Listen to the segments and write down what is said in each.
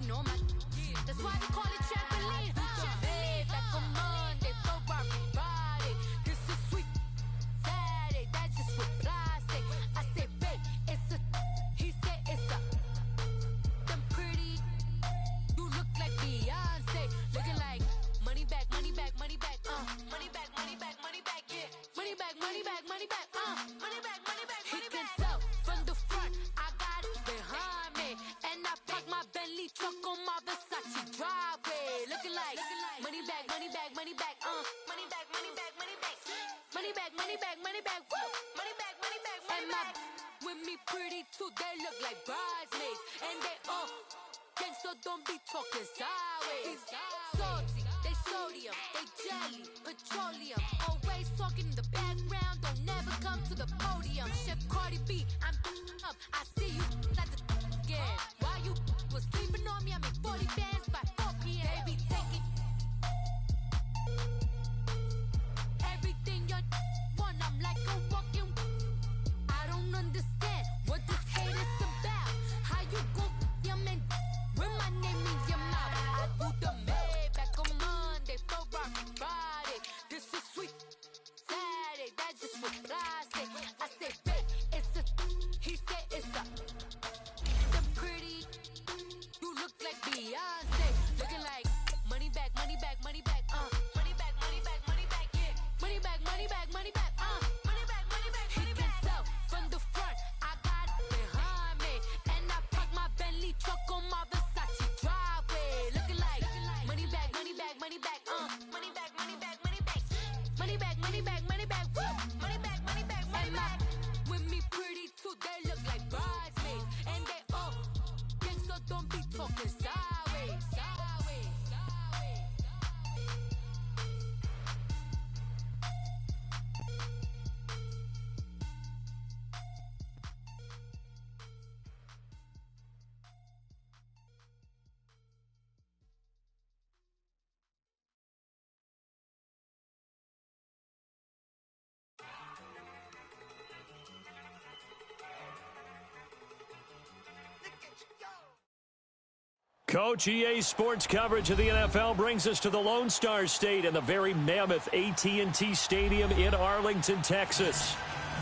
popping on my. That's why they call it trampoline. Back on Monday, Friday. This is sweet Saturday. That's just what plastic. I say, babe, it's a. He said it's a. Them pretty. You look like Beyonce. Looking like money back, money back, money back. Money back, money back, money back. Yeah. Money back, money back, money back. Money back, money back, money back. He can tell from the front. I got it behind me, and I park my Bentley truck on my Versace driveway. Looking like money back, money back, money back. Money back, money back, money back. Money back, money back, money back. Woo. Money back, money back, money back. With me pretty too, they look like bridesmaids, and they all gang, so don't be talking sideways. Salty, they sodium, they jelly, petroleum. Always talking in the background, don't never come to the podium. Chef Cardi B, I'm up. I see you at the again. While you was sleeping on me, I make 40 bands by 4 p.m. Baby, take it. Everything you want, I'm like a walking. I don't understand what this hate is about. How you go your man with my name in your mouth? I do the Maybach on Monday, Friday. This is sweet Saturday. That's just what plastic. I say, babe, it's a. He said it's a. The pretty. You look like Beyonce. Looking like money back, money back, money back. Money back, money back, money back. Yeah. Money back, money back, money back. Money back, money back, money back. He can tell from the front. I got it behind me, and I park my Bentley truck on my Versace driveway. Looking like money back, money back, money back. Money back, money back, money back. Money back, money back, money back. Woo. Money back, money back, money back. With me pretty too, they look like bridesmaids, and they all gang, so don't be talking sideways. Coach, EA Sports coverage of the NFL brings us to the Lone Star State and the very mammoth AT&T Stadium in Arlington, Texas.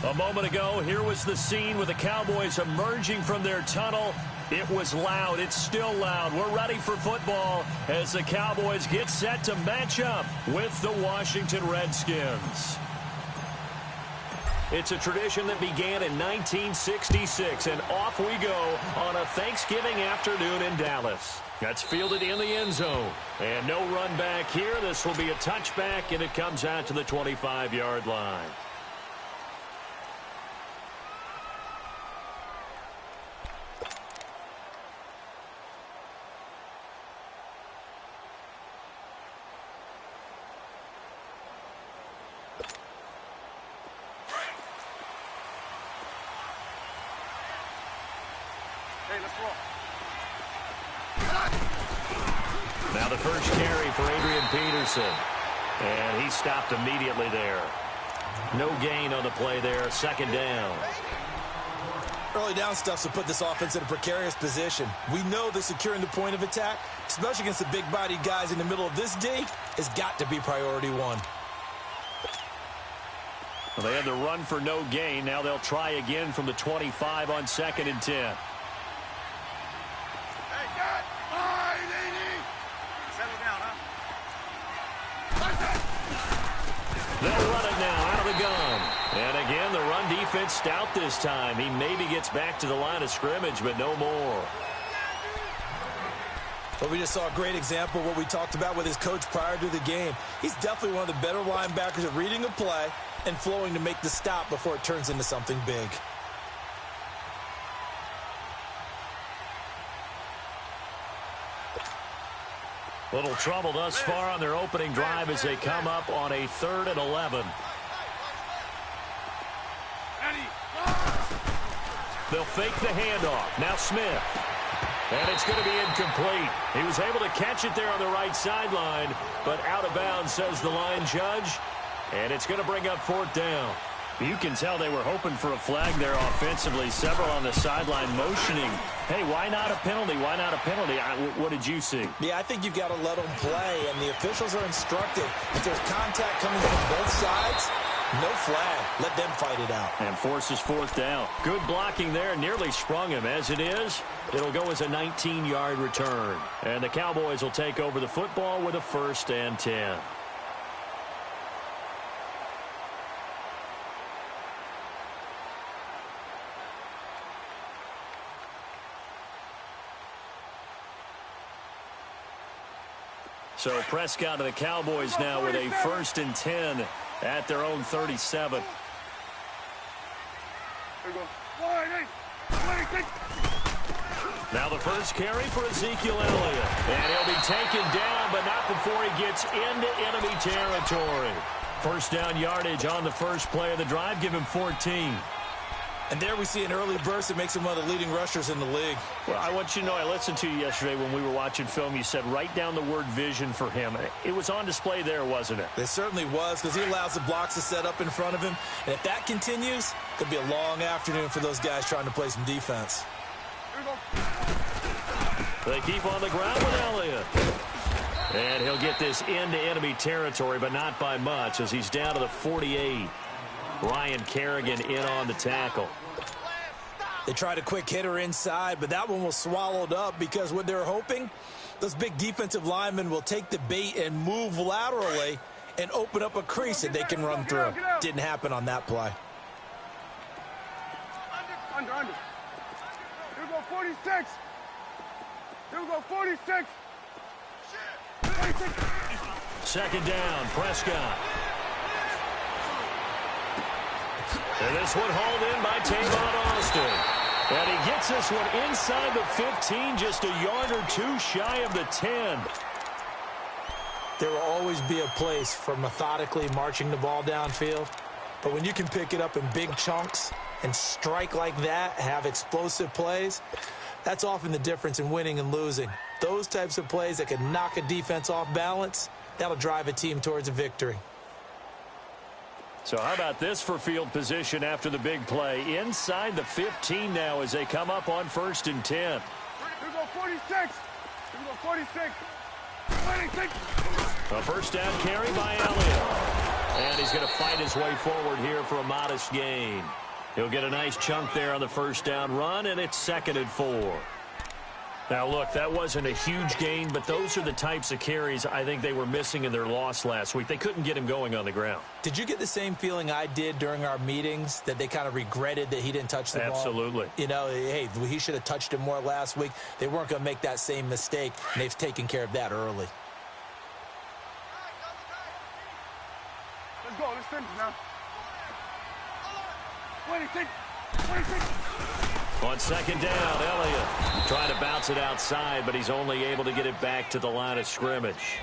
A moment ago, here was the scene with the Cowboys emerging from their tunnel. It was loud. It's still loud. We're ready for football as the Cowboys get set to match up with the Washington Redskins. It's a tradition that began in 1966, and off we go on a Thanksgiving afternoon in Dallas. That's fielded in the end zone, and no run back here. This will be a touchback, and it comes out to the 25-yard line. Now the first carry for Adrian Peterson. And he stopped immediately there. No gain on the play there. Second down. Early down stuff to put this offense in a precarious position. We know that securing the point of attack, especially against the big-bodied guys in the middle of this D, has got to be priority one. Well, they had the run for no gain. Now they'll try again from the 25 on 2nd and 10. They'll run it now out of the gun. And again, the run defense stout this time. He maybe gets back to the line of scrimmage, but no more. Well, we just saw a great example of what we talked about with his coach prior to the game. He's definitely one of the better linebackers at reading a play and flowing to make the stop before it turns into something big. Little trouble thus far on their opening drive as they come up on a 3rd and 11. They'll fake the handoff. Now Smith. And it's going to be incomplete. He was able to catch it there on the right sideline, but out of bounds, says the line judge. And it's going to bring up 4th down. You can tell they were hoping for a flag there offensively. Several on the sideline motioning. Hey, why not a penalty? Why not a penalty? What did you see? Yeah, I think you've got to let them play, and the officials are instructed. If there's contact coming from both sides, no flag. Let them fight it out. And forces fourth down. Good blocking there. Nearly sprung him. As it is, it'll go as a 19-yard return. And the Cowboys will take over the football with a 1st and 10. So Prescott and the Cowboys now with a 1st and 10 at their own 37. Now the first carry for Ezekiel Elliott. And he'll be taken down, but not before he gets into enemy territory. First down yardage on the first play of the drive. Give him 14. And there we see an early burst that makes him one of the leading rushers in the league. Well, I want you to know, I listened to you yesterday when we were watching film. You said write down the word vision for him. It was on display there, wasn't it? It certainly was, because he allows the blocks to set up in front of him. And if that continues, it could be a long afternoon for those guys trying to play some defense. They keep on the ground with Elliott. And he'll get this into enemy territory, but not by much, as he's down to the 48. Ryan Kerrigan in on the tackle. They tried a quick hitter inside, but that one was swallowed up because what they're hoping, those big defensive linemen will take the bait and move laterally and open up a crease that they can run through. Didn't happen on that play. Under. Here we go, 46. Here we go, 46. 46. Second down, Prescott. And this one hauled in by Tavon Austin. And he gets this one inside the 15, just a yard or two shy of the 10. There will always be a place for methodically marching the ball downfield. But when you can pick it up in big chunks and strike like that, have explosive plays, that's often the difference in winning and losing. Those types of plays that can knock a defense off balance, that'll drive a team towards a victory. So how about this for field position after the big play? Inside the 15 now as they come up on 1st and 10. Here we go, 46. Here we go, 46. 26. A first down carry by Elliott. And he's going to fight his way forward here for a modest gain. He'll get a nice chunk there on the first down run, and it's 2nd and 4. Now, look, that wasn't a huge gain, but those are the types of carries I think they were missing in their loss last week. They couldn't get him going on the ground. Did you get the same feeling I did during our meetings, that they kind of regretted that he didn't touch the ball? Absolutely. You know, hey, he should have touched it more last week. They weren't going to make that same mistake, and they've taken care of that early. Let's go, let's finish now. 26. 26. On second down, Elliott trying to bounce it outside, but he's only able to get it back to the line of scrimmage.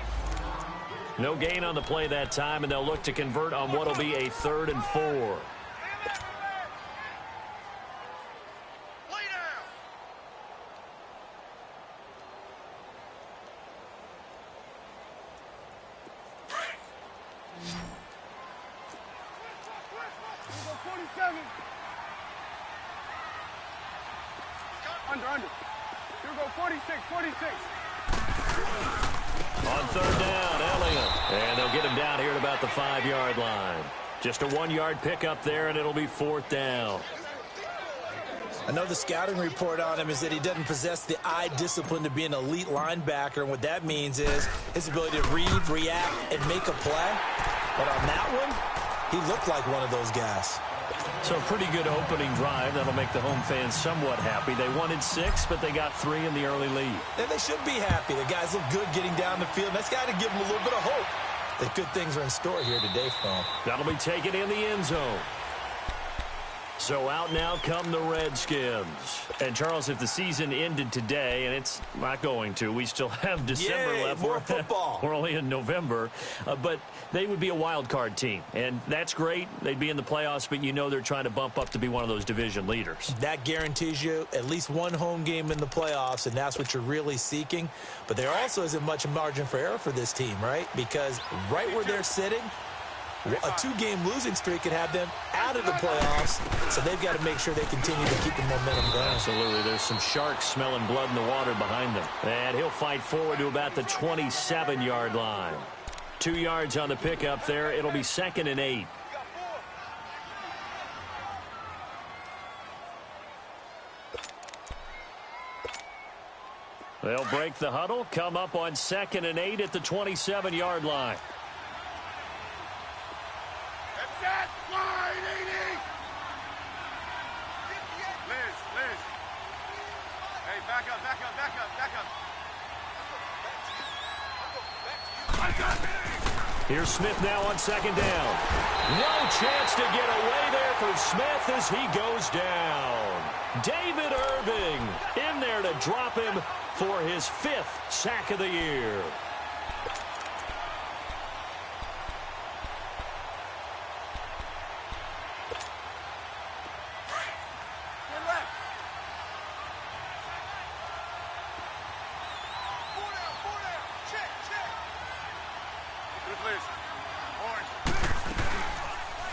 No gain on the play that time, and they'll look to convert on what will be a 3rd and 4. Under. Here we go, 46. On 3rd down, Elliott. And they'll get him down here at about the 5-yard line. Just a 1-yard pickup there, and it'll be 4th down. I know the scouting report on him is that he doesn't possess the eye discipline to be an elite linebacker, and what that means is his ability to read, react, and make a play. But on that one, he looked like one of those guys. So a pretty good opening drive. That'll make the home fans somewhat happy. They wanted 6, but they got 3 in the early lead. And they should be happy. The guys look good getting down the field. That's got to give them a little bit of hope that good things are in store here today for them. That'll be taken in the end zone. So out now come the Redskins. And, Charles, if the season ended today, and it's not going to, we still have December left. More football. We're only in November. But they would be a wild card team. And that's great. They'd be in the playoffs, but you know they're trying to bump up to be one of those division leaders. That guarantees you at least one home game in the playoffs, and that's what you're really seeking. But there also isn't much margin for error for this team, right? Because right where they're sitting, A 2-game losing streak could have them out of the playoffs, so they've got to make sure they continue to keep the momentum going. Absolutely. There's some sharks smelling blood in the water behind them. And he'll fight forward to about the 27-yard line. 2 yards on the pickup there. It'll be 2nd and 8. They'll break the huddle, come up on 2nd and 8 at the 27-yard line. That's it. Line 80. Liz. Hey, back up. Here's Smith now on 2nd down. No chance to get away there for Smith as he goes down. David Irving in there to drop him for his 5th sack of the year.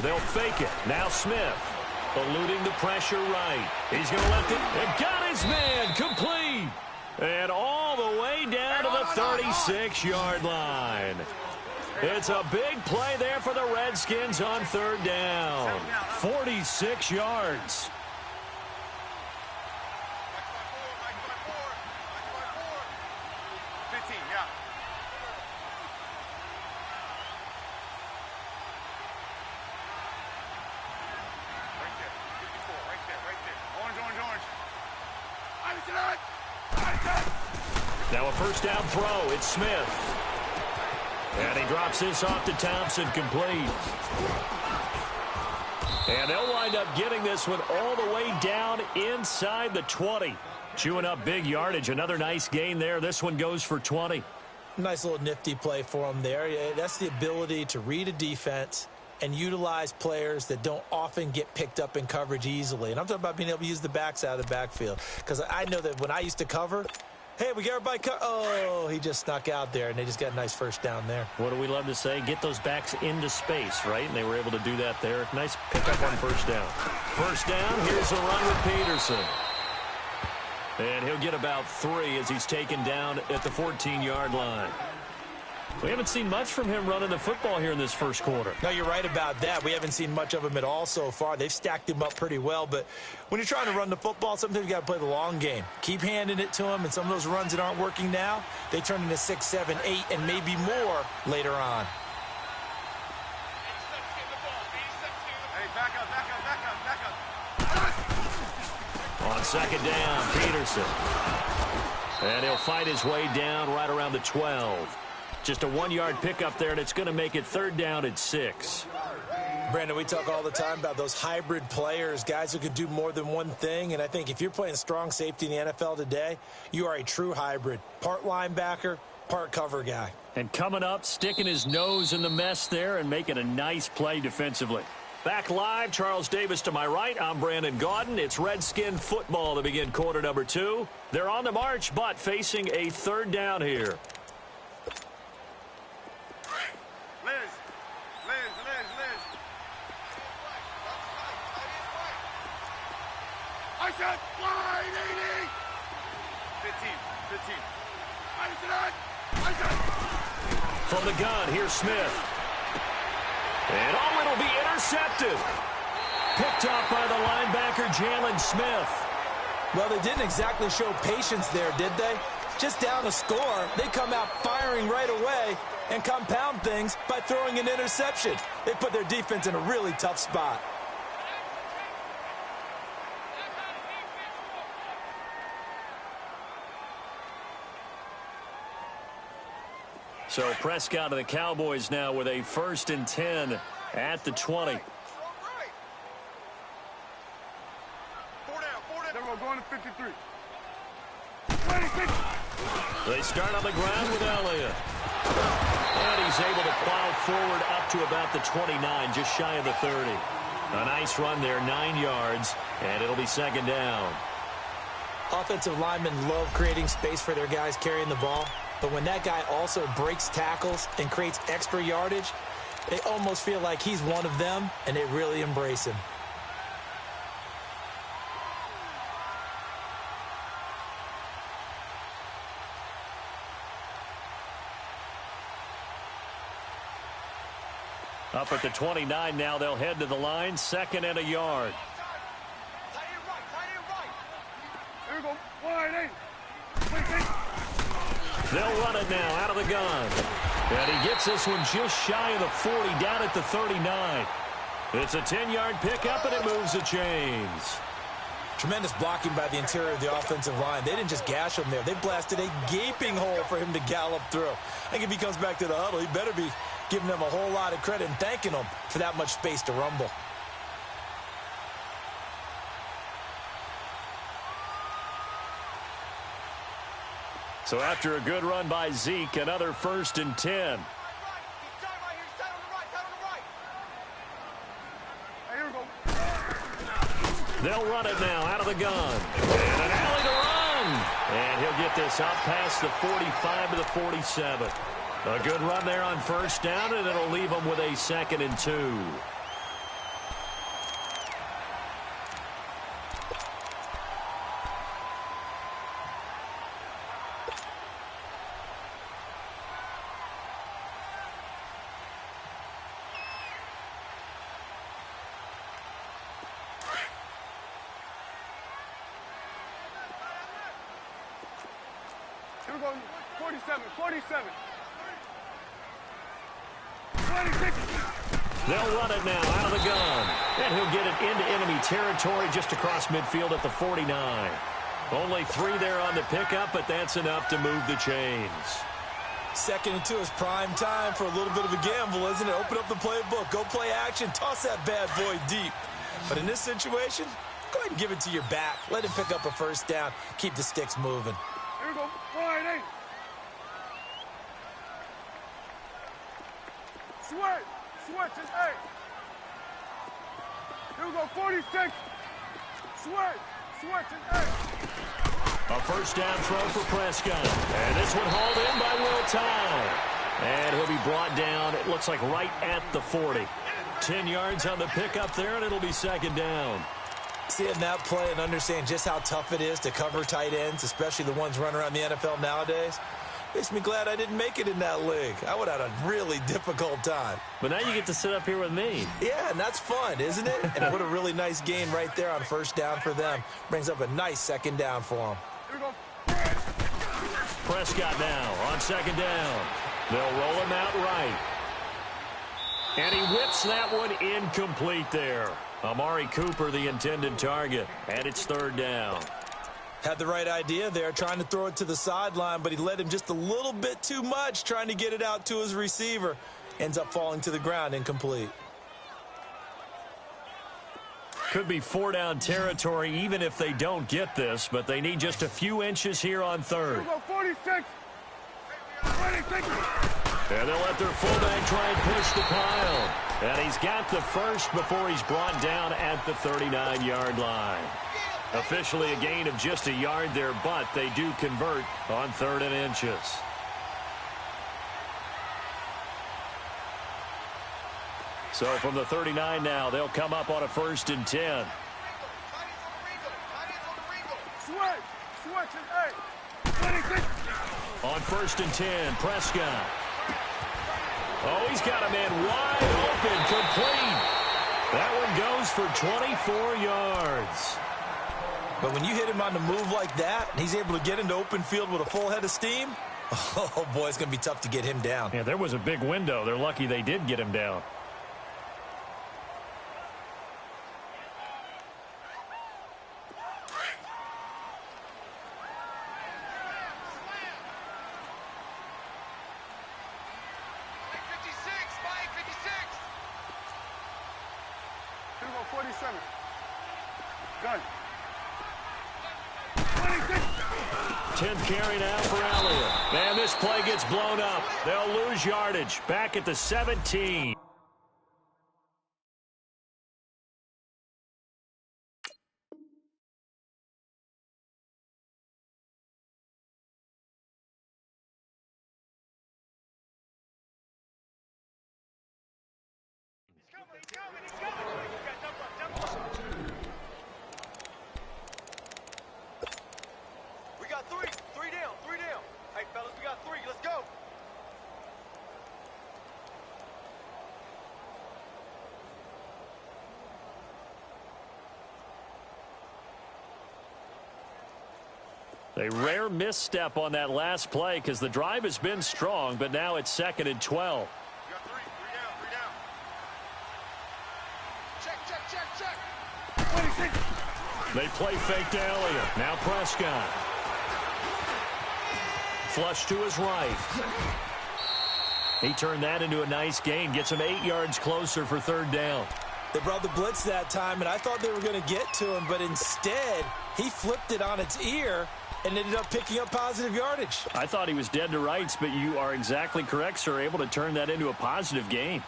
They'll fake it. Now Smith eluding the pressure right. He's going to let it. And got his man complete. And all the way down to the 36-yard line. It's a big play there for the Redskins on 3rd down. 46 yards. Now a 1st down throw. It's Smith. And he drops this off to Thompson, complete. And they'll wind up getting this one all the way down inside the 20. Chewing up big yardage. Another nice gain there. This one goes for 20. Nice little nifty play for him there. That's the ability to read a defense and utilize players that don't often get picked up in coverage easily. And I'm talking about being able to use the backs out of the backfield. Because I know that when I used to cover, hey, we got everybody oh, he just snuck out there, and they just got a nice 1st down there. What do we love to say? Get those backs into space, right? And they were able to do that there. Nice pickup on 1st down. 1st down, here's a run with Peterson. And he'll get about 3 as he's taken down at the 14-yard line. We haven't seen much from him running the football here in this 1st quarter. No, you're right about that. We haven't seen much of him at all so far. They've stacked him up pretty well, but when you're trying to run the football, sometimes you got to play the long game. Keep handing it to him, and some of those runs that aren't working now, they turn into 6, 7, 8, and maybe more later on. Hey, back up. On 2nd down, Peterson. And he'll fight his way down right around the 12. Just a 1-yard pickup there, and it's going to make it 3rd down and 6. Brandon, we talk all the time about those hybrid players, guys who could do more than one thing. And I think if you're playing strong safety in the NFL today, you are a true hybrid. Part linebacker, part cover guy. And coming up, sticking his nose in the mess there and making a nice play defensively. Back live, Charles Davis to my right. I'm Brandon Gaudin. It's Redskin football to begin quarter number 2. They're on the march, but facing a 3rd down here. I said line 80. 15. From the gun, here's Smith. And it'll be intercepted. Picked up by the linebacker, Jalen Smith. Well, they didn't exactly show patience there, did they? Just down a score, they come out firing right away and compound things by throwing an interception. They put their defense in a really tough spot. So Prescott of the Cowboys now with a 1st and 10 at the 20. 4 down. We're going to 53. 26. They start on the ground with Elliott. And he's able to plow forward up to about the 29, just shy of the 30. A nice run there, 9 yards, and it'll be 2nd down. Offensive linemen love creating space for their guys carrying the ball. But when that guy also breaks tackles and creates extra yardage, They almost feel like he's one of them, and they really embrace him. Up at the 29 now, they'll head to the line, 2nd and a yard. Here we go. Wide eight. They'll run it now out of the gun. And he gets this one just shy of the 40, down at the 39. It's a 10-yard pickup, and it moves the chains. Tremendous blocking by the interior of the offensive line. They didn't just gash him there. They blasted a gaping hole for him to gallop through. I think if he comes back to the huddle, he better be giving them a whole lot of credit and thanking them for that much space to rumble. So after a good run by Zeke, another 1st and 10. They'll run it now out of the gun. And an alley to run. And he'll get this out past the 45 to the 47. A good run there on 1st down, and it'll leave them with a 2nd and 2. Here we go. 47. 47. 26. They'll run it now out of the gun. And he'll get it into enemy territory just across midfield at the 49. Only 3 there on the pickup, but that's enough to move the chains. 2nd and 2 is prime time for a little bit of a gamble, isn't it? Open up the playbook. Go play action. Toss that bad boy deep. But in this situation, go ahead and give it to your back. Let him pick up a 1st down. Keep the sticks moving. Here we go. Wide eight. Switch and eight. Here we go. 46. Switch and eight. A 1st down throw for Prescott. And this one hauled in by Will Tye. And he'll be brought down, it looks like right at the 40. 10 yards on the pickup there, and it'll be 2nd down. Seeing that play and understand just how tough it is to cover tight ends, especially the ones running around the NFL nowadays, makes me glad I didn't make it in that league. I would have had a really difficult time. But now you get to sit up here with me. Yeah, and that's fun, isn't it? And what a really nice gain right there on 1st down for them. Brings up a nice 2nd down for them. Here we go. Prescott now on 2nd down. They'll roll him out right. And he whips that one incomplete there. Amari Cooper, the intended target. And it's 3rd down. Had the right idea there, trying to throw it to the sideline, but he led him just a little bit too much, trying to get it out to his receiver. Ends up falling to the ground, incomplete. Could be 4-down territory even if they don't get this, but they need just a few inches here on 3rd. Here we go. 46. 26. And they'll let their fullback try and push the pile. And he's got the 1st before he's brought down at the 39-yard line. Officially a gain of just a yard there, but they do convert on 3rd and inches. So from the 39 now, they'll come up on a 1st and 10. Switch and 8. 26. On 1st and 10, Prescott. Oh, he's got a man wide open, complete. That one goes for 24 yards. But when you hit him on the move like that, and he's able to get into open field with a full head of steam, oh, boy, it's going to be tough to get him down. Yeah, there was a big window. They're lucky they did get him down. Here we go. 47. Gun. 10th carry now for Elliott. And this play gets blown up. They'll lose yardage. Back at the 17. A rare misstep on that last play because the drive has been strong, but now it's 2nd and 12. You got three down. Check. 26. They play fake to Elliott. Now Prescott. Flush to his right. He turned that into a nice gain. Gets him 8 yards closer for 3rd down. They brought the blitz that time, and I thought they were going to get to him, but instead he flipped it on its ear and ended up picking up positive yardage. I thought he was dead to rights, but you are exactly correct, sir. Able to turn that into a positive gain.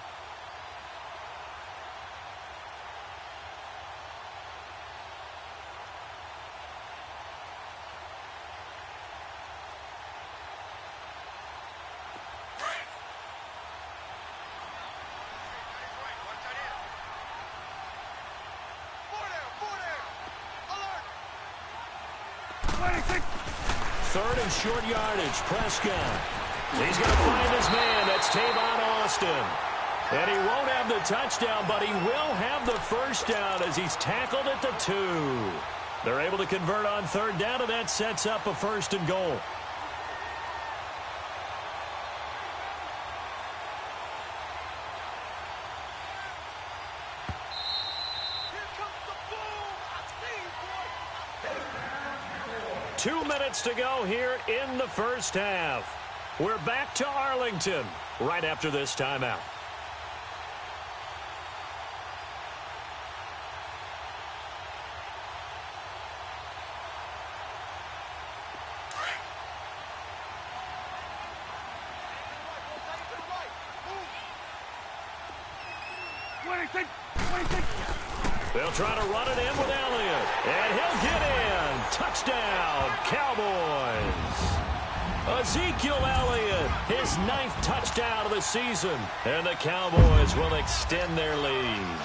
Third and short yardage. Prescott. He's going to find his man. That's Tavon Austin. And he won't have the touchdown, but he will have the first down as he's tackled at the 2. They're able to convert on 3rd down, and that sets up a 1st and goal. Here comes the boom. I see you, boy. 2 minutes to go here in the first half. We're back to Arlington right after this timeout. They'll try to run it in with Elliott. And he'll get in. Touchdown, Cowboys. Ezekiel Elliott, his 9th touchdown of the season. And the Cowboys will extend their lead.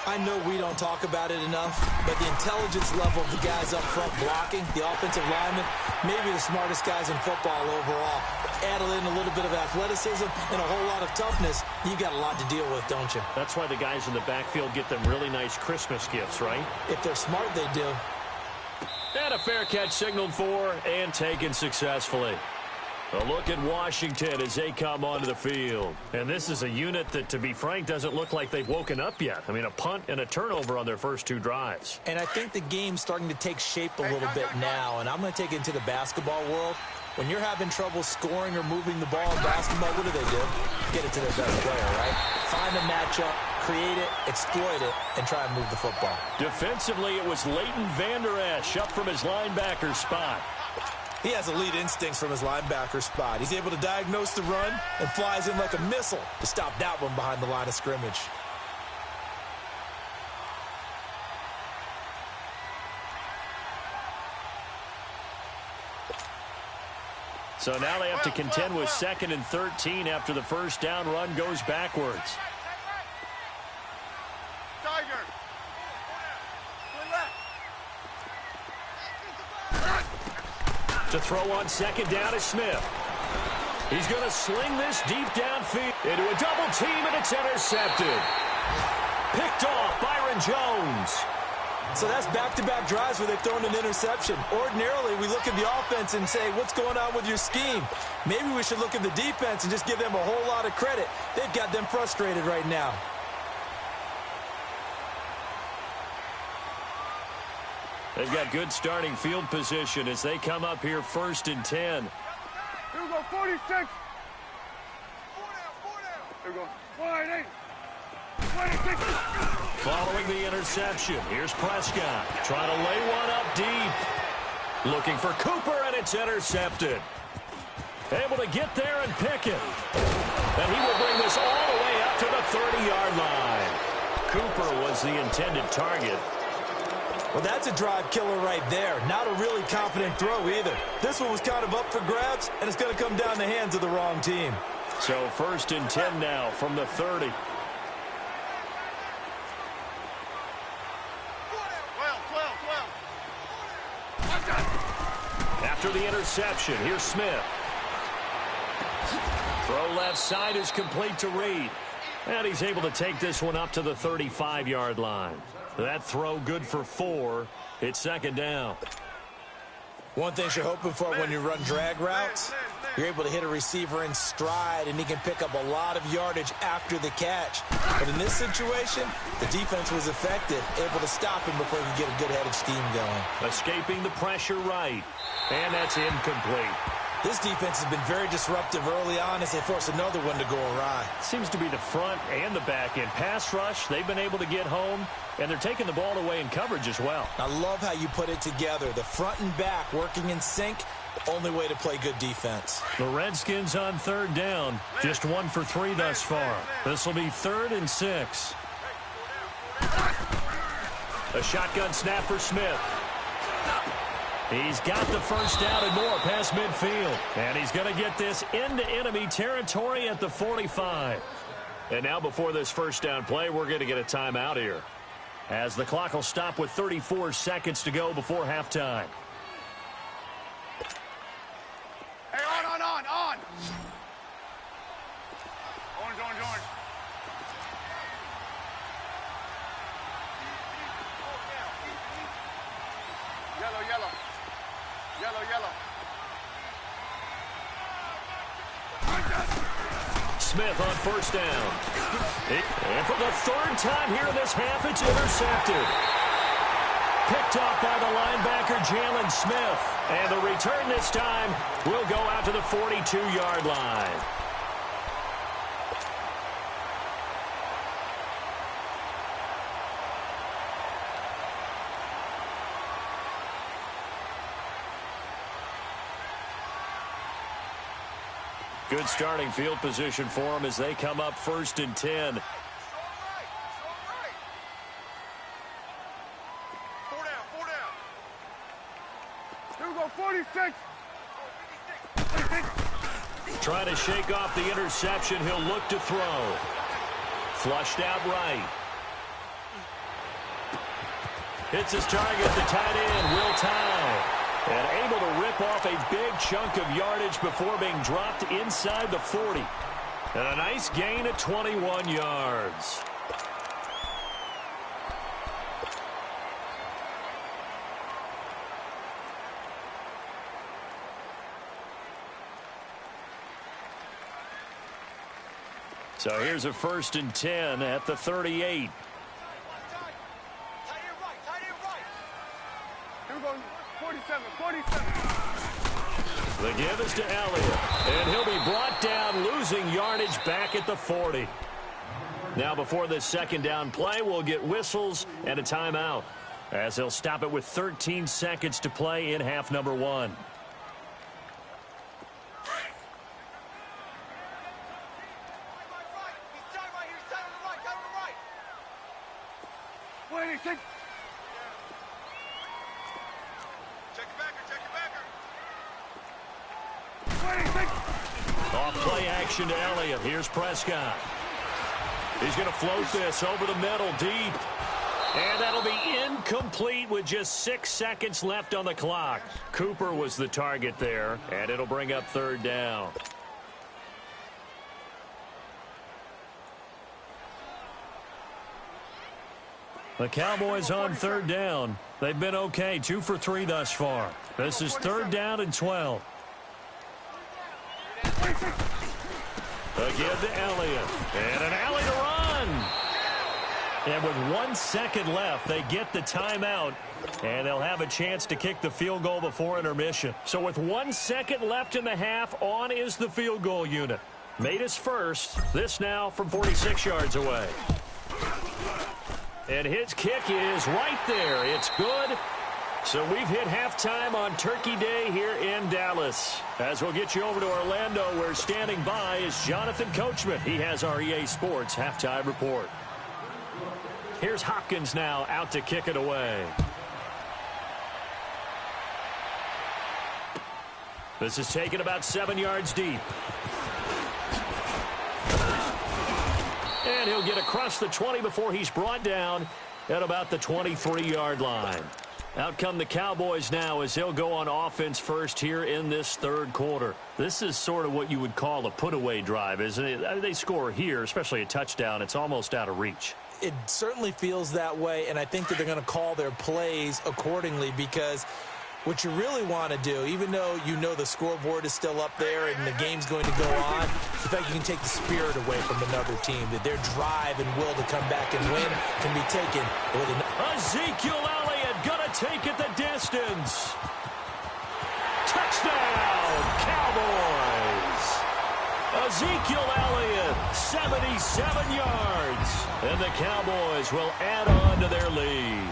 I know we don't talk about it enough, but the intelligence level of the guys up front blocking, the offensive linemen, maybe the smartest guys in football overall. Add in a little bit of athleticism and a whole lot of toughness, you got a lot to deal with, don't you? That's why the guys in the backfield get them really nice Christmas gifts, right? If they're smart, they do. And a fair catch signaled for and taken successfully. A look at Washington as they come onto the field. And this is a unit that, to be frank, doesn't look like they've woken up yet. I mean, a punt and a turnover on their first 2 drives. And I think the game's starting to take shape a little bit now, and I'm going to take it into the basketball world. When you're having trouble scoring or moving the ball in basketball, what do? Get it to their best player, right? Find a matchup, create it, exploit it, and try and move the football. Defensively, it was Leighton Vander Esch up from his linebacker spot. He has elite instincts from his linebacker spot. He's able to diagnose the run and flies in like a missile to stop that one behind the line of scrimmage. So now they have to contend with 2nd and 13 after the first down run goes backwards. Tiger. To throw on 2nd down is Smith. He's going to sling this deep downfield into a double team, and it's intercepted. Picked off Byron Jones. So that's back-to-back drives where they've thrown an interception. Ordinarily, we look at the offense and say, what's going on with your scheme? Maybe we should look at the defense and just give them a whole lot of credit. They've got them frustrated right now. They've got good starting field position as they come up here 1st and 10. Here we go, 46. 4 down. Here we go, 48. 26. Following the interception, here's Prescott. Trying to lay one up deep. Looking for Cooper, and it's intercepted. Able to get there and pick it. And he will bring this all the way up to the 30-yard line. Cooper was the intended target. Well, that's a drive killer right there. Not a really confident throw either. This one was kind of up for grabs, and it's going to come down the hands of the wrong team. So 1st and 10 now from the 30. After the interception, here's Smith. Throw left side is complete to Reed. And he's able to take this one up to the 35-yard line. That throw good for 4. It's 2nd down. One thing you're hoping for when you run drag routes, you're able to hit a receiver in stride, and he can pick up a lot of yardage after the catch. But in this situation, the defense was effective, able to stop him before he could get a good head of steam going. Escaping the pressure right, and that's incomplete. This defense has been very disruptive early on as they force another one to go awry. Seems to be the front and the back end. Pass rush, they've been able to get home, and they're taking the ball away in coverage as well. I love how you put it together. The front and back working in sync, only way to play good defense. The Redskins on third down, just 1 for 3 thus far. This will be 3rd and 6. A shotgun snap for Smith. He's got the first down and more past midfield. And he's going to get this into enemy territory at the 45. And now before this first down play, we're going to get a timeout here, as the clock will stop with 34 seconds to go before halftime. Hey, on. Orange. Yellow. Smith on first down. And for the 3rd time here in this half, it's intercepted. Picked off by the linebacker, Jalen Smith. And the return this time will go out to the 42-yard line. Good starting field position for them as they come up 1st and 10. Strong right. 4 down. Here we go, 46. Trying to shake off the interception. He'll look to throw. Flushed out right. Hits his target, the tight end, Will Tye. And able to rip off a big chunk of yardage before being dropped inside the 40. And a nice gain at 21 yards. So here's a 1st and 10 at the 38. Here we go, 47. The give is to Elliott, and he'll be brought down, losing yardage back at the 40. Now before this 2nd down play, we'll get whistles and a timeout, as he'll stop it with 13 seconds to play in half number 1. Off play action to Elliott. Here's Prescott. He's going to float this over the middle deep. And that'll be incomplete with just 6 seconds left on the clock. Cooper was the target there, and it'll bring up 3rd down. The Cowboys on 3rd down. They've been okay, 2 for 3 thus far. This is 3rd down and 12. Again to Elliott. And an alley to run. And with 1 second left, they get the timeout. And they'll have a chance to kick the field goal before intermission. So with 1 second left in the half, on is the field goal unit. Made his first. This now from 46 yards away. And his kick is right there. It's good. So we've hit halftime on Turkey Day here in Dallas. As we'll get you over to Orlando, where standing by is Jonathan Coachman. He has our EA Sports halftime report. Here's Hopkins now out to kick it away. This is taken about 7 yards deep. And he'll get across the 20 before he's brought down at about the 23-yard line. Out come the Cowboys now as they'll go on offense first here in this 3rd quarter. This is sort of what you would call a put-away drive, isn't it? They score here, especially a touchdown. It's almost out of reach. It certainly feels that way, and I think that they're going to call their plays accordingly, because What you really want to do, even though you know the scoreboard is still up there and the game's going to go on, the fact you can take the spirit away from another team, that their drive and will to come back and win can be taken with an... Ezekiel Elliott gonna take it the distance. Touchdown, Cowboys. Ezekiel Elliott, 77 yards. And the Cowboys will add on to their lead.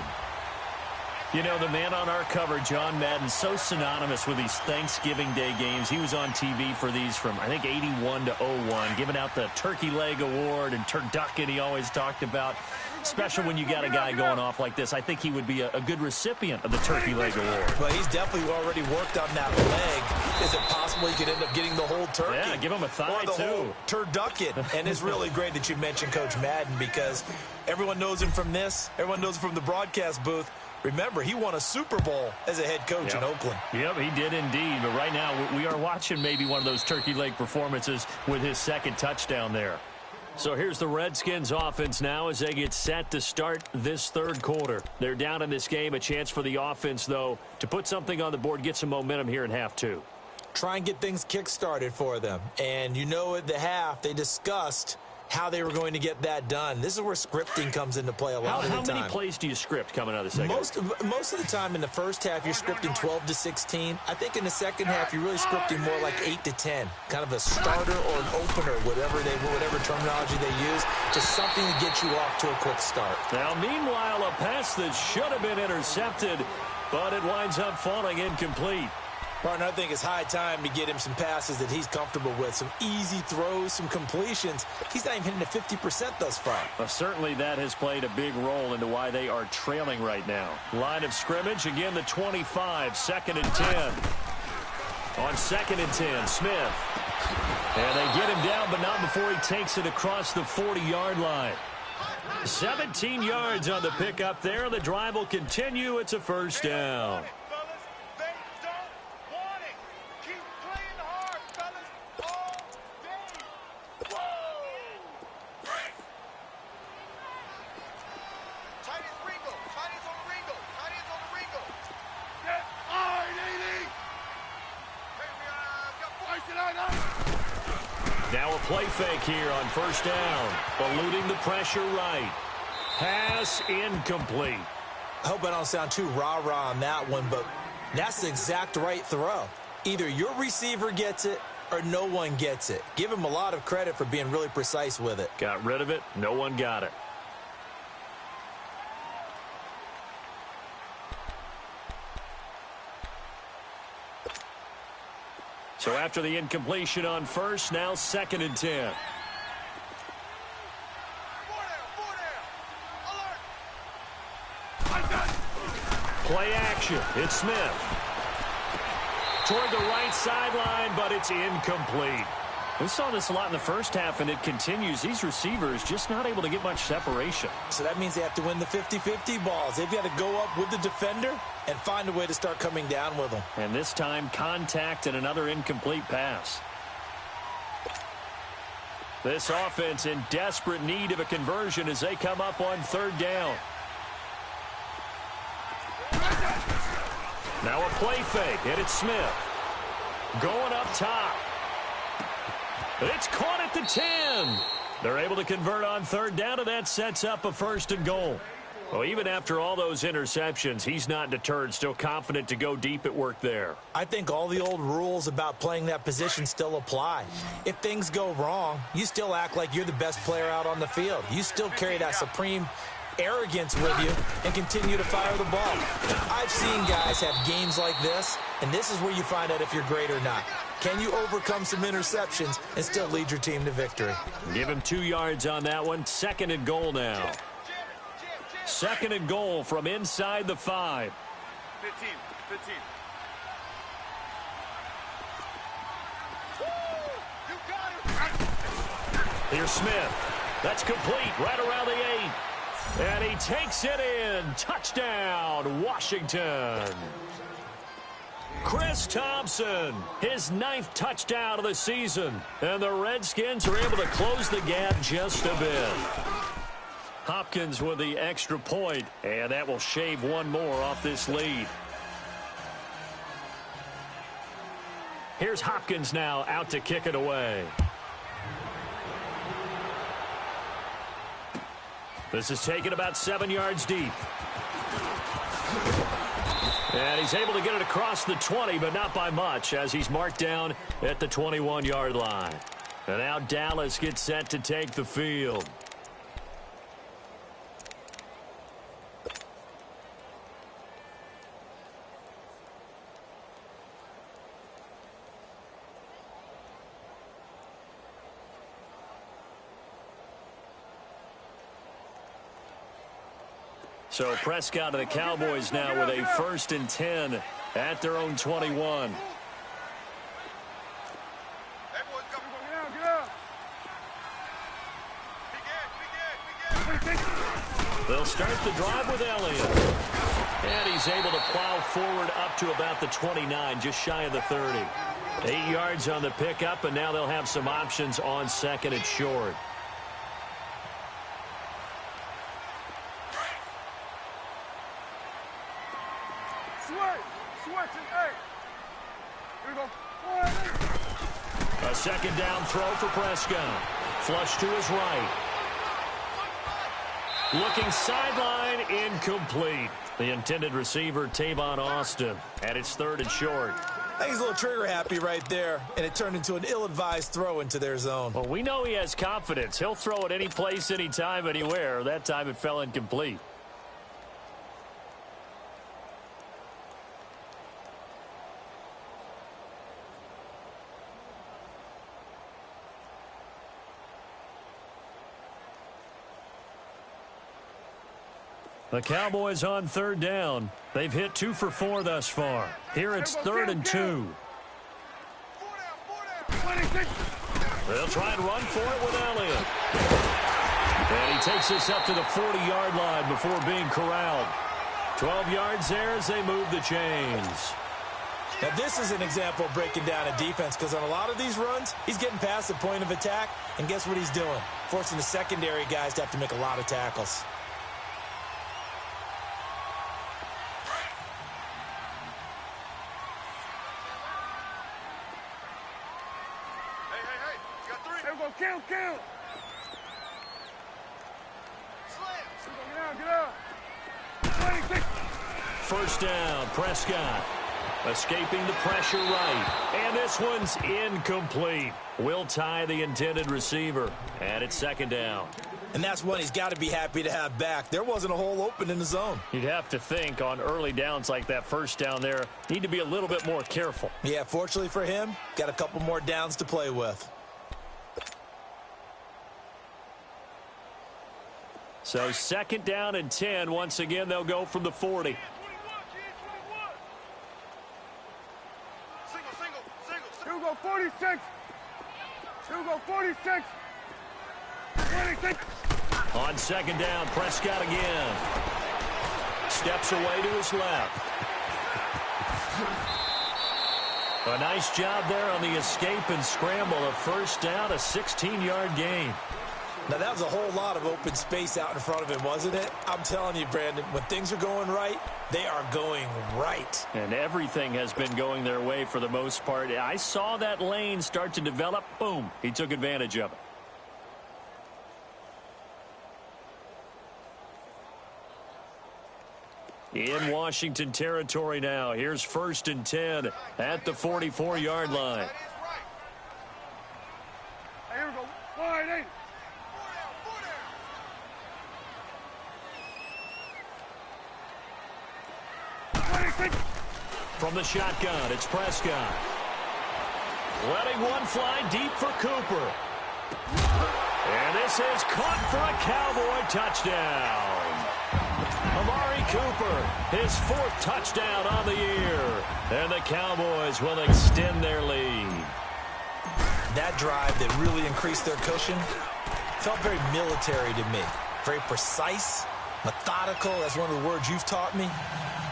You know, the man on our cover, John Madden, so synonymous with these Thanksgiving Day games. He was on TV for these from, I think, 81 to 01, giving out the Turkey Leg Award and turducken he always talked about. Special when you got a guy going off like this. I think he would be a good recipient of the Turkey Leg Award. But he's definitely already worked on that leg. Is it possible he could end up getting the whole turkey? Yeah, give him a thigh, or the too. Whole turducken. And it's really great that you mentioned Coach Madden because everyone knows him from this. Everyone knows him from the broadcast booth. Remember, he won a Super Bowl as a head coach in Oakland. Yep, he did indeed. But right now, we are watching maybe one of those turkey leg performances with his second touchdown there. So here's the Redskins offense now as they get set to start this third quarter. They're down in this game. A chance for the offense, though, to put something on the board, get some momentum here in half two. Try and get things kick-started for them. And you know at the half, they discussed how they were going to get that done. This is where scripting comes into play a lot of the time. How many plays do you script coming out of the second? Most of the time in the first half, you're scripting 12 to 16. I think in the second half, you're really scripting more like 8 to 10. Kind of a starter or an opener, whatever terminology they use, just something to get you off to a quick start. Now, meanwhile, a pass that should have been intercepted, but it winds up falling incomplete. Partner, I think it's high time to get him some passes that he's comfortable with, some easy throws, some completions. He's not even hitting the 50% thus far. Well, certainly that has played a big role into why they are trailing right now. Line of scrimmage, again, the 25, second and 10. On second and 10, Smith. And they get him down, but not before he takes it across the 40-yard line. 17 yards on the pickup there. The drive will continue. It's a first down. Now a play fake here on first down. Eluding the pressure right. Pass incomplete. I hope I don't sound too rah-rah on that one, but that's the exact right throw. Either your receiver gets it or no one gets it. Give him a lot of credit for being really precise with it. Got rid of it. No one got it. So after the incompletion on first, now second and 10. Play action. It's Smith. Toward the right sideline, but it's incomplete. We saw this a lot in the first half, and it continues. These receivers just not able to get much separation. So that means they have to win the 50-50 balls. They've got to go up with the defender and find a way to start coming down with them. And this time, contact and another incomplete pass. This offense in desperate need of a conversion as they come up on third down. Now a play fake, and it's Smith. Going up top. It's caught at the 10. They're able to convert on third down, and that sets up a first and goal. Well, even after all those interceptions, he's not deterred, still confident to go deep at work there. I think all the old rules about playing that position still apply. If things go wrong, you still act like you're the best player out on the field. You still carry that supreme arrogance with you and continue to fire the ball. I've seen guys have games like this, and this is where you find out if you're great or not. Can you overcome some interceptions and still lead your team to victory? Give him 2 yards on that one. Second and goal now. Second and goal from inside the 5. 15. Here's Smith. That's complete right around the 8. And he takes it in. Touchdown, Washington. Chris Thompson, his 9th touchdown of the season. And the Redskins are able to close the gap just a bit. Hopkins with the extra point, and that will shave one more off this lead. Here's Hopkins now out to kick it away. This is taken about 7 yards deep. And he's able to get it across the 20, but not by much, as he's marked down at the 21-yard line. And now Dallas gets set to take the field. So Prescott and the Cowboys now with a 1st and 10 at their own 21. They'll start the drive with Elliott. And he's able to plow forward up to about the 29, just shy of the 30. 8 yards on the pickup, and now they'll have some options on 2nd and short. A 2nd down throw for Prescott. Flush to his right. Looking sideline, incomplete. The intended receiver, Tavon Austin, and it's 3rd and short. I think he's a little trigger happy right there, and it turned into an ill-advised throw into their zone. Well, we know he has confidence. He'll throw it any place, anytime, anywhere. That time it fell incomplete. The Cowboys on 3rd down. They've hit 2 for 4 thus far. Here it's 3rd and 2. They'll try and run for it with Elliott. And he takes this up to the 40-yard line before being corralled. 12 yards there as they move the chains. Now, this is an example of breaking down a defense, because on a lot of these runs, he's getting past the point of attack, and guess what he's doing? Forcing the secondary guys to have to make a lot of tackles. Kill! Slam! Get out! 26! 1st down, Prescott. Escaping the pressure right. And this one's incomplete. Will tie the intended receiver. And it's 2nd down. And that's one he's got to be happy to have back. There wasn't a hole open in the zone. You'd have to think on early downs like that 1st down there, need to be a little bit more careful. Yeah, fortunately for him, got a couple more downs to play with. So 2nd down and 10. Once again, they'll go from the 40. Here we go, 46. Here we go, 46. 26. On 2nd down, Prescott again. Steps away to his left. A nice job there on the escape and scramble. A 1st down, a 16-yard gain. Now, that was a whole lot of open space out in front of him, wasn't it? I'm telling you, Brandon, when things are going right, they are going right. And everything has been going their way for the most part. I saw that lane start to develop. Boom. He took advantage of it. In Washington territory now. Here's 1st and 10 at the 44-yard line. Hey, here we go. Wide 8. From the shotgun, it's Prescott. Letting one fly deep for Cooper. And this is caught for a Cowboy touchdown. Amari Cooper, his 4th touchdown on the year. And the Cowboys will extend their lead. That drive that really increased their cushion felt very military to me. Very precise, methodical. That's one of the words you've taught me.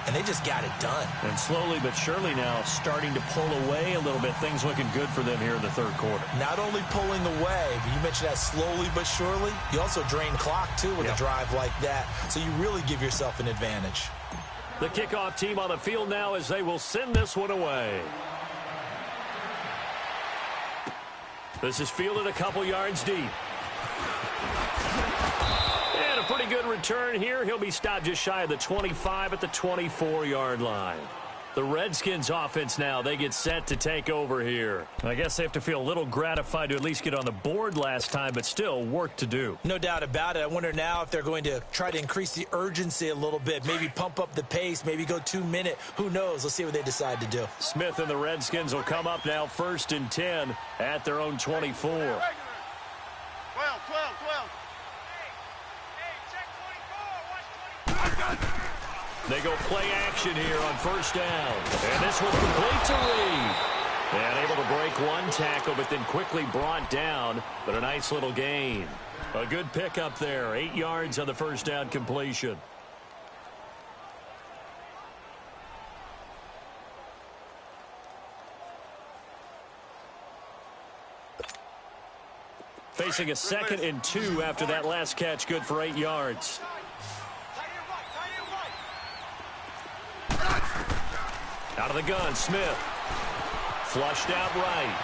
And they just got it done. And slowly but surely now starting to pull away a little bit. Things looking good for them here in the 3rd quarter. Not only pulling away, but you mentioned that slowly but surely. You also drain clock, too, with a drive like that. So you really give yourself an advantage. The kickoff team on the field now as they will send this one away. This is fielded a couple yards deep. And a pretty good return here. He'll be stopped just shy of the 25 at the 24-yard line. The Redskins offense now, they get set to take over here. I guess they have to feel a little gratified to at least get on the board last time, but still work to do. No doubt about it. I wonder now if they're going to try to increase the urgency a little bit, maybe pump up the pace, maybe go 2-minute. Who knows? Let's see what they decide to do. Smith and the Redskins will come up now 1st and 10 at their own 24. 12. They go play action here on 1st down. And this was complete to Reed. And able to break one tackle, but then quickly brought down. But a nice little gain. A good pickup there. 8 yards on the 1st down completion. Facing a 2nd and 2 after that last catch, good for 8 yards. Out of the gun, Smith. Flushed out right.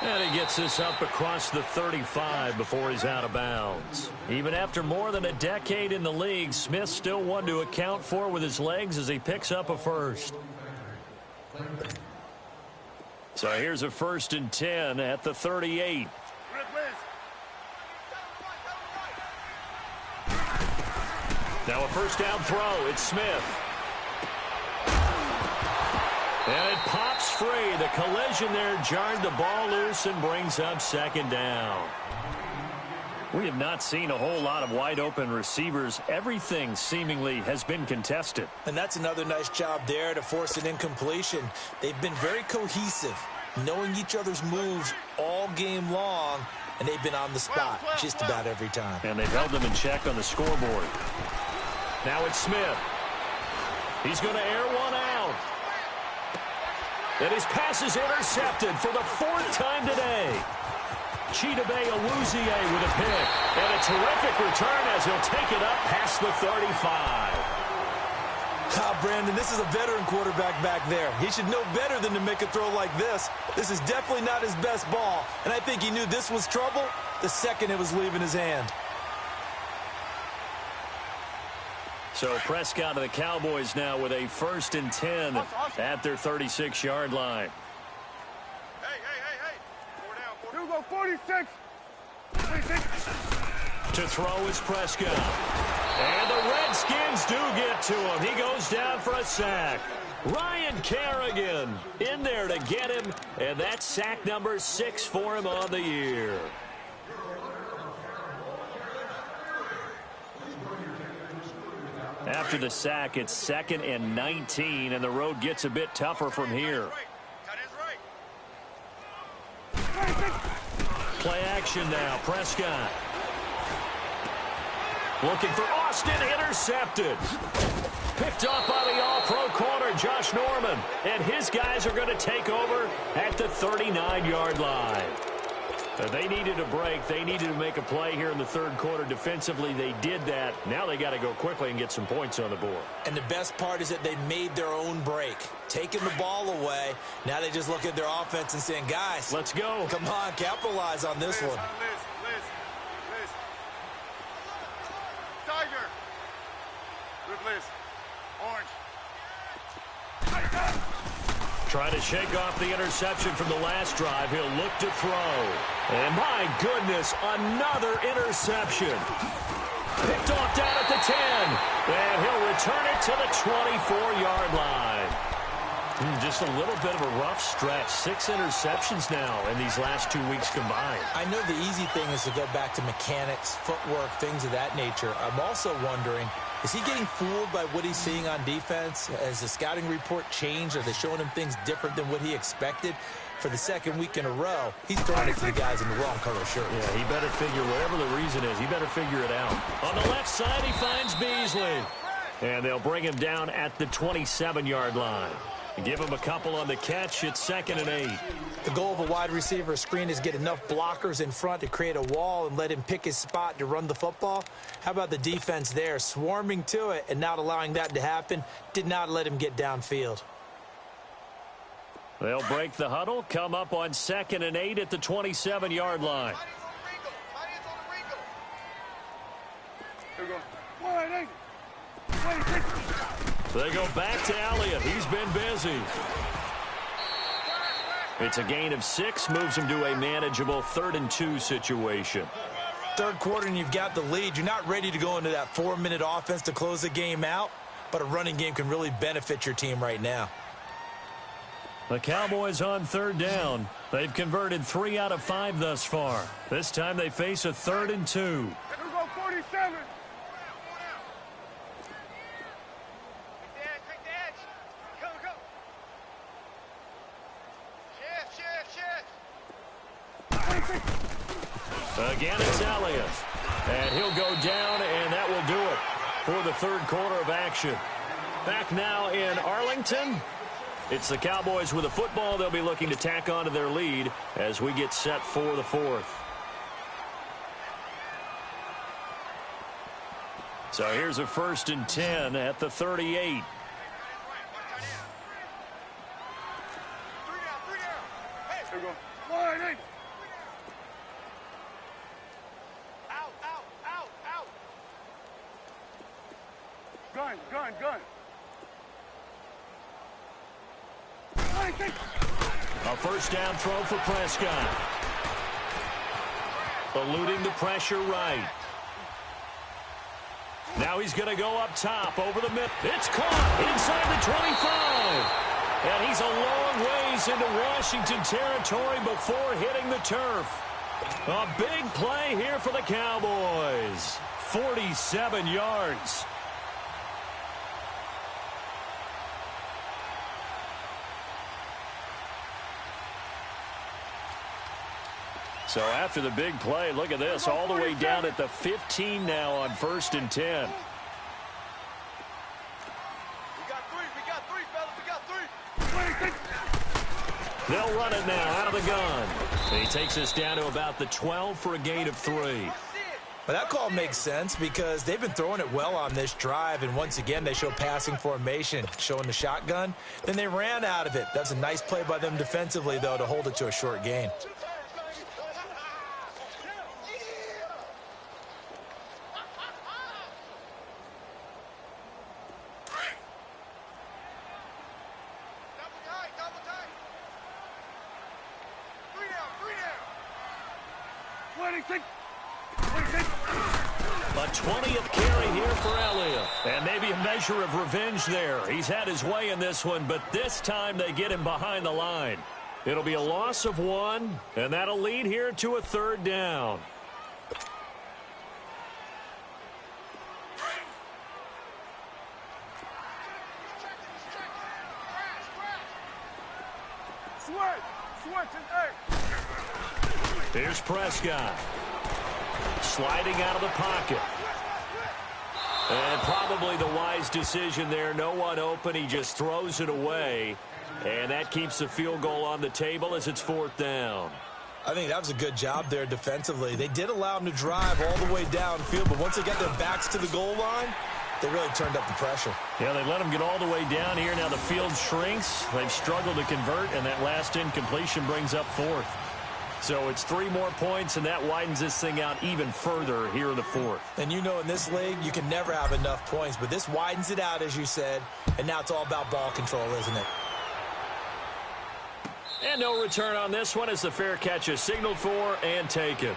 And he gets this up across the 35 before he's out of bounds. Even after more than a decade in the league, Smith still one to account for with his legs as he picks up a first. So here's a 1st and 10 at the 38. Now a 1st down throw. It's Smith. And it pops free. The collision there jarred the ball loose and brings up 2nd down. We have not seen a whole lot of wide open receivers. Everything seemingly has been contested. And that's another nice job there to force an incompletion. They've been very cohesive, knowing each other's moves all game long, and they've been on the spot just about every time. And they've held them in check on the scoreboard. Now it's Smith. He's going to air one out. And his pass is intercepted for the 4th time today. Chidobe Awuzie with a pick. And a terrific return as he'll take it up past the 35. Brandon, this is a veteran quarterback back there. He should know better than to make a throw like this. This is definitely not his best ball. And I think he knew this was trouble the second it was leaving his hand. So Prescott of the Cowboys now with a 1st and 10 at their 36-yard line. Hey. 4 down. 2 go 46. 46. To throw is Prescott. And the Redskins do get to him. He goes down for a sack. Ryan Kerrigan in there to get him. And that's sack number 6 for him on the year. After the sack, it's 2nd and 19, and the road gets a bit tougher from here. Play action now, Prescott. Looking for Austin, intercepted. Picked up by the all-pro corner, Josh Norman. And his guys are going to take over at the 39-yard line. They needed a break. They needed to make a play here in the 3rd quarter. Defensively, they did that. Now they got to go quickly and get some points on the board. And the best part is that they made their own break, taking the ball away. Now they just look at their offense and saying, guys, let's go. Come on, capitalize on this one. Liz. Tiger. Good Liz. Orange. Trying to shake off the interception from the last drive. He'll look to throw. And my goodness, another interception. Picked off down at the 10. And he'll return it to the 24-yard line. Just a little bit of a rough stretch. 6 interceptions now in these last 2 weeks combined. I know the easy thing is to go back to mechanics, footwork, things of that nature. I'm also wondering, is he getting fooled by what he's seeing on defense? Has the scouting report changed? Are they showing him things different than what he expected? For the 2nd week in a row, he's throwing it to the guys in the wrong color shirt. Yeah, he better figure, whatever the reason is, he better figure it out. On the left side, he finds Beasley. And they'll bring him down at the 27-yard line. Give him a couple on the catch. It's 2nd and 8. The goal of a wide receiver screen is get enough blockers in front to create a wall and let him pick his spot to run the football. How about the defense there, swarming to it and not allowing that to happen? Did not let him get downfield. They'll break the huddle, come up on 2nd and 8 at the 27-yard line. Here we go. They go back to Elliott. He's been busy. It's a gain of 6, moves him to a manageable 3rd and 2 situation. Third quarter and you've got the lead. You're not ready to go into that 4-minute offense to close the game out, but a running game can really benefit your team right now. The Cowboys on 3rd down. They've converted 3 out of 5 thus far. This time they face a 3rd and 2. Here we go, 47. Again, it's Elliott. And he'll go down, and that will do it for the 3rd quarter of action. Back now in Arlington. It's the Cowboys with a football. They'll be looking to tack on to their lead as we get set for the 4th. So here's a 1st and 10 at the 38. Here we go. Wide eight. Gun. A 1st down throw for Prescott. Eluding the pressure right. Now he's going to go up top over the mid. It's caught inside the 25. And he's a long ways into Washington territory before hitting the turf. A big play here for the Cowboys. 47 yards. So after the big play, look at this, all the way down at the 15 now on 1st and 10. We got three, fellas. They'll run it now out of the gun. And he takes us down to about the 12 for a gain of 3. But that call makes sense because they've been throwing it well on this drive, and once again they show passing formation, showing the shotgun. Then they ran out of it. That's a nice play by them defensively, though, to hold it to a short gain. A 20th carry here for Elliott. And maybe a measure of revenge there. He's had his way in this one, but this time they get him behind the line. It'll be a loss of 1, and that'll lead here to a 3rd down. Here's Prescott. Sliding out of the pocket. And probably the wise decision there. No one open. He just throws it away. And that keeps the field goal on the table as it's 4th down. I think that was a good job there defensively. They did allow him to drive all the way downfield, but once they got their backs to the goal line, they really turned up the pressure. Yeah, they let him get all the way down here. Now the field shrinks. They've struggled to convert, and that last incompletion brings up 4th. So it's 3 more points, and that widens this thing out even further here in the 4th. And you know in this league, you can never have enough points, but this widens it out, as you said, and now it's all about ball control, isn't it? And no return on this one as the fair catch is signaled for and taken.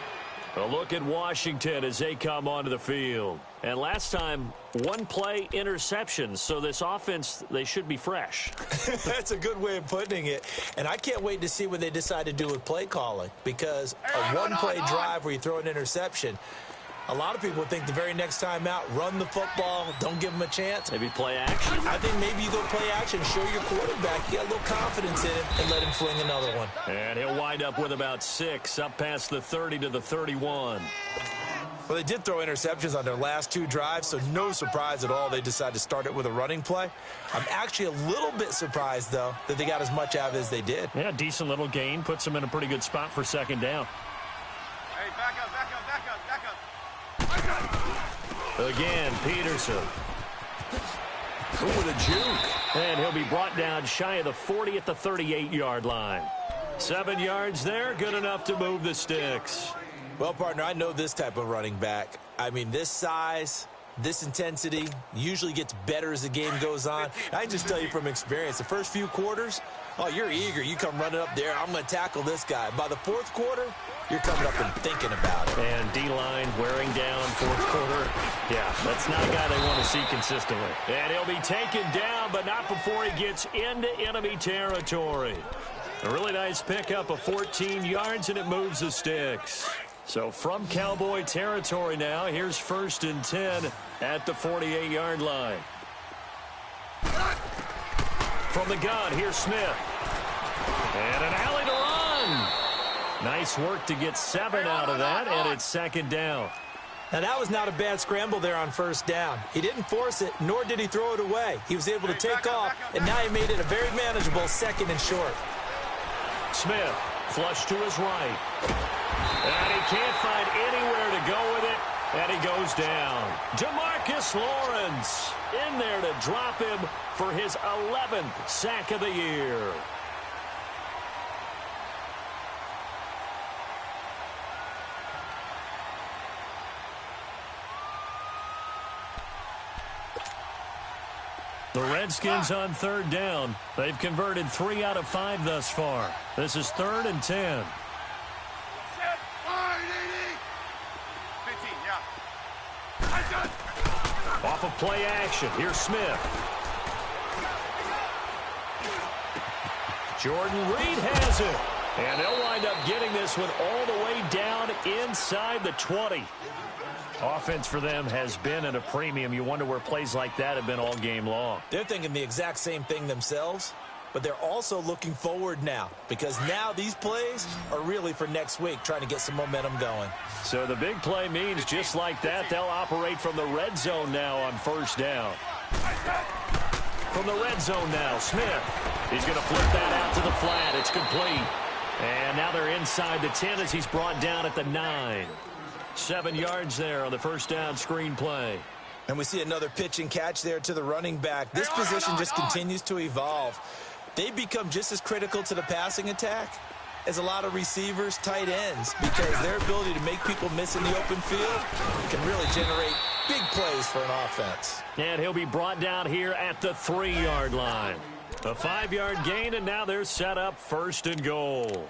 A look at Washington as they come onto the field. And last time, 1 play interception. So this offense, they should be fresh. That's a good way of putting it. And I can't wait to see what they decide to do with play calling. Because a one-play drive where you throw an interception, a lot of people think the very next time out, run the football, don't give them a chance. Maybe play action. I think maybe you go play action, show your quarterback, you got a little confidence in him, and let him fling another one. And he'll wind up with about 6, up past the 30 to the 31. Well, they did throw interceptions on their last 2 drives, so no surprise at all they decided to start it with a running play. I'm actually a little bit surprised, though, that they got as much out of it as they did. Yeah, decent little gain. Puts them in a pretty good spot for 2nd down. Hey, back up. Again, Peterson. Ooh, with a juke. And he'll be brought down shy of the 40 at the 38-yard line. 7 yards there, good enough to move the sticks. Well, partner, I know this type of running back. I mean, this size, this intensity usually gets better as the game goes on. I just tell you from experience, the first few quarters, oh, you're eager. You come running up there, I'm going to tackle this guy. By the fourth quarter, you're coming up and thinking about it. And D-line wearing down fourth quarter. Yeah, that's not a guy they want to see consistently. And he'll be taken down, but not before he gets into enemy territory. A really nice pickup of 14 yards, and it moves the sticks. So from Cowboy territory now, here's 1st and 10 at the 48-yard line. From the gun, here's Smith. And an alley to run. Nice work to get 7 out of that, and it's 2nd down. Now, that was not a bad scramble there on 1st down. He didn't force it, nor did he throw it away. He was able to take off, and now he made it a very manageable 2nd and short. Smith, flush to his right. And he can't find anywhere to go with it, and he goes down. DeMarcus Lawrence in there to drop him for his 11th sack of the year. The Redskins on 3rd down. They've converted 3 out of 5 thus far. This is 3rd and 10. 15, yeah. Off of play action. Here's Smith. Jordan Reed has it. And they'll wind up getting this one all the way down inside the 20. Offense for them has been at a premium. You wonder where plays like that have been all game long. They're thinking the exact same thing themselves, but they're also looking forward now because now these plays are really for next week, trying to get some momentum going. So the big play means just like that, they'll operate from the red zone now on 1st down. From the red zone now, Smith. He's going to flip that out to the flat. It's complete. And now they're inside the 10 as he's brought down at the 9. 7 yards there on the 1st down screen play. And we see another pitch and catch there to the running back. This position just continues to evolve. They become just as critical to the passing attack as a lot of receivers, tight ends, because their ability to make people miss in the open field can really generate big plays for an offense. And he'll be brought down here at the 3-yard line. A 5-yard gain, and now they're set up 1st and goal.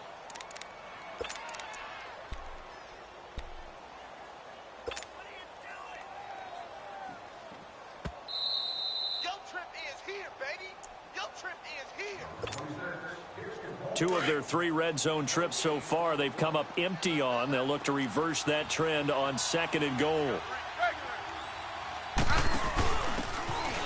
Two of their 3 red zone trips so far they've come up empty on. They'll look to reverse that trend on 2nd and goal.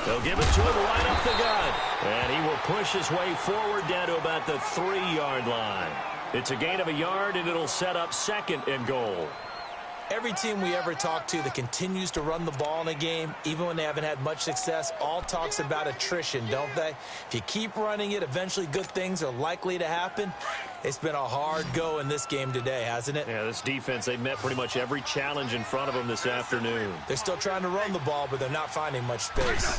They'll give it to him right up the gut. And he will push his way forward down to about the 3-yard line. It's a gain of a yard, and it'll set up 2nd and goal. Every team we ever talk to that continues to run the ball in a game, even when they haven't had much success, all talks about attrition, don't they? If you keep running it, eventually good things are likely to happen. It's been a hard go in this game today, hasn't it? Yeah, this defense, they've met pretty much every challenge in front of them this afternoon. They're still trying to run the ball, but they're not finding much space.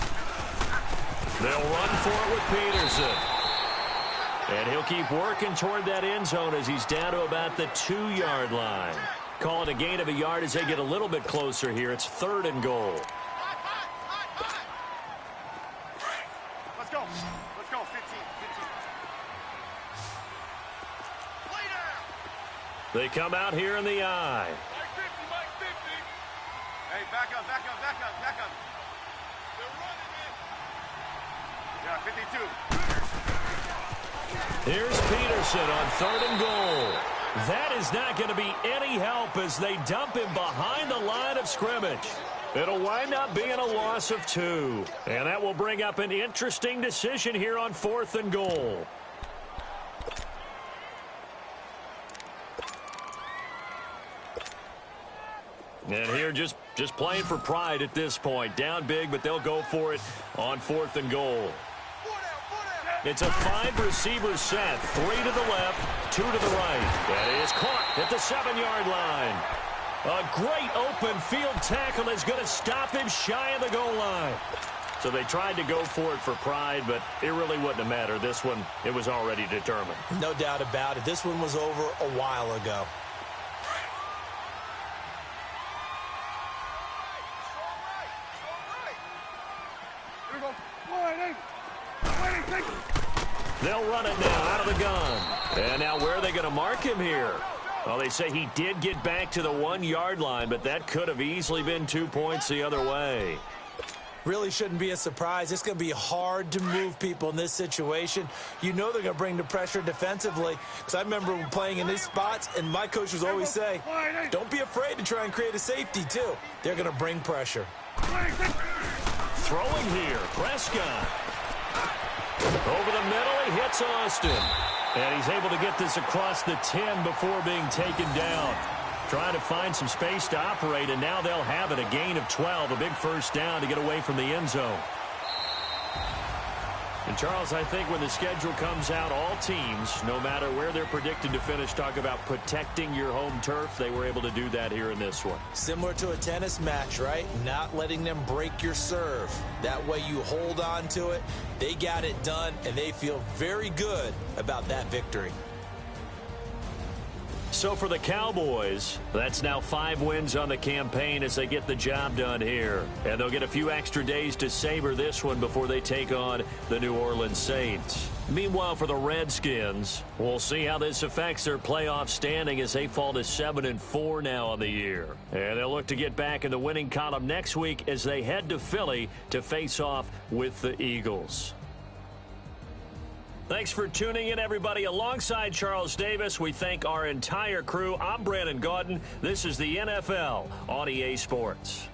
They'll run for it with Peterson. And he'll keep working toward that end zone as he's down to about the 2-yard line. Call it a gain of a yard as they get a little bit closer here. It's 3rd and goal. Let's go. Let's go. 15. They come out here in the eye. Mike 50. Hey, back up. They're running it. Yeah, 52. Here's Peterson on 3rd and goal. That is not going to be any help as they dump him behind the line of scrimmage. It'll wind up being a loss of 2. And that will bring up an interesting decision here on 4th and goal. And here just playing for pride at this point. Down big, but they'll go for it on 4th and goal. It's a 5-receiver set. 3 to the left, 2 to the right. That is caught at the 7-yard line. A great open field tackle is going to stop him shy of the goal line. So they tried to go for it for pride, but it really wouldn't have mattered. This one, it was already determined. No doubt about it. This one was over a while ago. They'll run it now out of the gun. And now where are they going to mark him here? Well, they say he did get back to the 1-yard line, but that could have easily been 2 points the other way. Really shouldn't be a surprise. It's going to be hard to move people in this situation. You know they're going to bring the pressure defensively. Because I remember playing in these spots, and my coach was always saying, don't be afraid to try and create a safety, too. They're going to bring pressure. Throwing here, Prescott. Over the middle, he hits Austin. And he's able to get this across the 10 before being taken down. Trying to find some space to operate, and now they'll have it. A gain of 12, a big first down to get away from the end zone. And, Charles, I think when the schedule comes out, all teams, no matter where they're predicted to finish, talk about protecting your home turf. They were able to do that here in this one. Similar to a tennis match, right? Not letting them break your serve. That way you hold on to it. They got it done, and they feel very good about that victory. So for the Cowboys, that's now 5 wins on the campaign as they get the job done here. And they'll get a few extra days to savor this one before they take on the New Orleans Saints. Meanwhile, for the Redskins, we'll see how this affects their playoff standing as they fall to 7-4 now on the year. And they'll look to get back in the winning column next week as they head to Philly to face off with the Eagles. Thanks for tuning in, everybody. Alongside Charles Davis, we thank our entire crew. I'm Brandon Gaudin. This is the NFL on EA Sports.